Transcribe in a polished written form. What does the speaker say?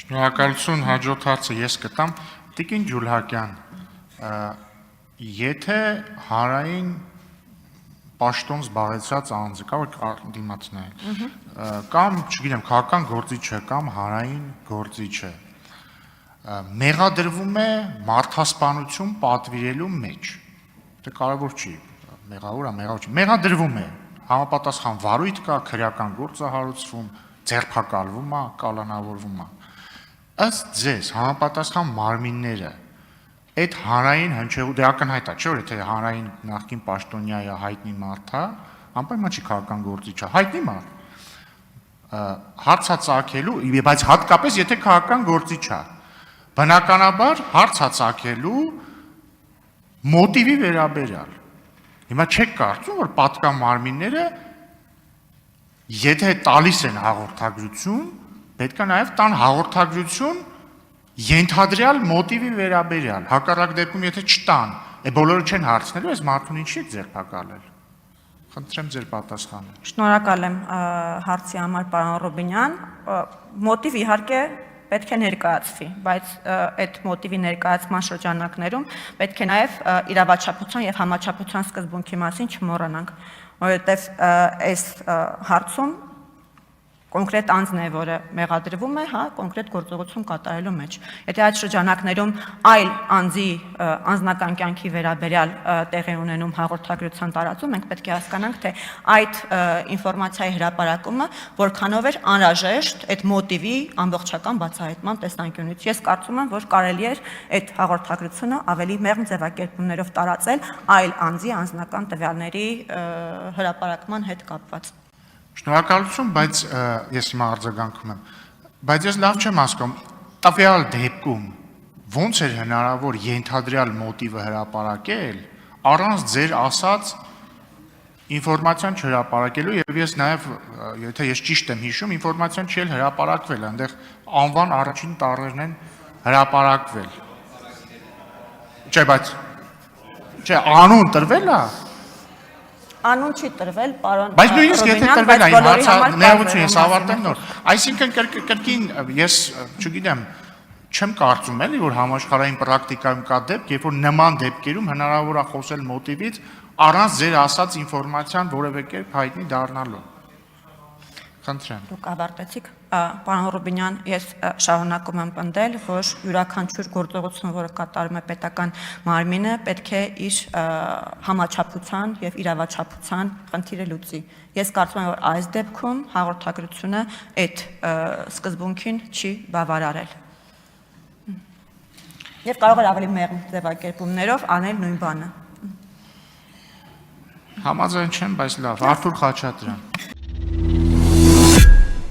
Շնորհակալություն, հաջորդ հարցը ես կտամ։ Տիկին Ջուլհակյան, եթե հանրային պաշտոն զբաղեցրած անձը կա, որ դիմացն է, կամ, չգիտեմ, քաղաքական գործիչ է, կամ հանրային գործիչ է, մեղադրվում է մարդասպանություն պատվիրելու մեջ, դե կարևոր չի, մեղավոր չի, մեղադրվում է, համապատասխան վարույթ կա, քրեական գործ է հարուցվում, ձերբակալվում է, կալանավորվում է։ Ըստ ձեզ համապատասխան մարմինները այդ հանրային հնչեղու դե ակնհայտ է, չէ՞ որ եթե հանրային նախկին պաշտոնյա է հայտնի մարդ է, անպայման չի քաղաքական գործիչ է, հայտնի մարդ։ Հարցածագելու, բայց հատկապես եթե քաղաքական գործիչ է, բնականաբար հարցածագելու մոտիվի վերաբերյալ։ Հիմա չեք կարծում, որ պատկան մարմինները եթե տալիս են հաղորդագրություն, պետք է նաև տան հաղորդագրություն ենթադրյալ մոտիվի վերաբերյալ, հակառակ դեպքում եթե չտան, բոլորը չեն հարցնելու, այս մարդուն ինչի եք ձերբակալել։ Խնդրեմ ձեր պատասխանը։ Շնորհակալ եմ հարցի համար, պարոն Ռուբինյան, մոտիվ իհարկե պետք է ներկայացվի, բայց այդ մոտիվի ներկայացման շրջանակներում պետք է նաև իրավաչափության եւ համաչափության սկզբունքի մասին չմոռանանք, որովհետեւ այս հարցում կոնկրետ անձն է, որը մեղադրվում է, հա, կոնկրետ գործողություն կատարելու մեջ։ Եթե այդ շրջանակներում այլ անձի անձնական կյանքի վերաբերյալ տեղի ունենում հաղորդագրության տարածում, մենք պետք է հասկանանք, թե այդ ինֆորմացիայի հրապարակումը որքանով էր անհրաժեշտ այդ մոտիվի ամբողջական բացահայտման տեսանկյունից։ Ես կարծում եմ, որ կարելի էր այդ հաղորդագրությունը ավելի մեղմ ձևակերպումներով տարածել այլ անձի անձնական տվյալների հրապարակման հետ կապված։ Շնորհակալություն, բայց ես հիմա արձագանքում եմ, բայց ես լավ չեմ հասկանում, տվյալ դեպքում ոնց էր հնարավոր ենթադրյալ մոտիվը հրապարակել, առանց ձեր ասած ինֆորմացիան չհրապարակելու, եւ ես նաեւ, եթե ես ճիշտ եմ հիշում, ինֆորմացիան չի հրապարակվել, այնտեղ անվան առաջին տառերն են հրապարակվել։ Չէ, բայց չէ, անուն տրվել է։ Անուն չի տրվել, պարոն Բայց նույնիսկ եթե տրվել է, ներողություն, ես ավարտեմ նոր։ Այսինքն կրկին ես, չգիտեմ, չեմ կարծում էլի, որ համաշխարհային պրակտիկայում կա դեպք, երբ որ նման դեպքերում հնարավոր է խոսել մոտիվից առանց ձեր ասած ինֆորմացիան որևէ կերպ հայտնի դառնալու։ Խնդրեմ։ Դուք ավարտեցիք, պարոն Ռուբինյան, ես շարունակում եմ պնդել, որ յուրաքանչյուր գործողություն, որը կատարում է պետական մարմինը, պետք է իր համաչափության եւ իրավաչափության խնդիրը լուծի։ Ես կարծում եմ, որ այս դեպքում հաղորդագրությունը այդ սկզբունքին չի բավարարել։ Եվ կարող էր ավելի մեղմ ձևակերպումներով անել նույն բանը։ Համաձայն չեմ, բայց լավ, Արթուր Խաչատրյան։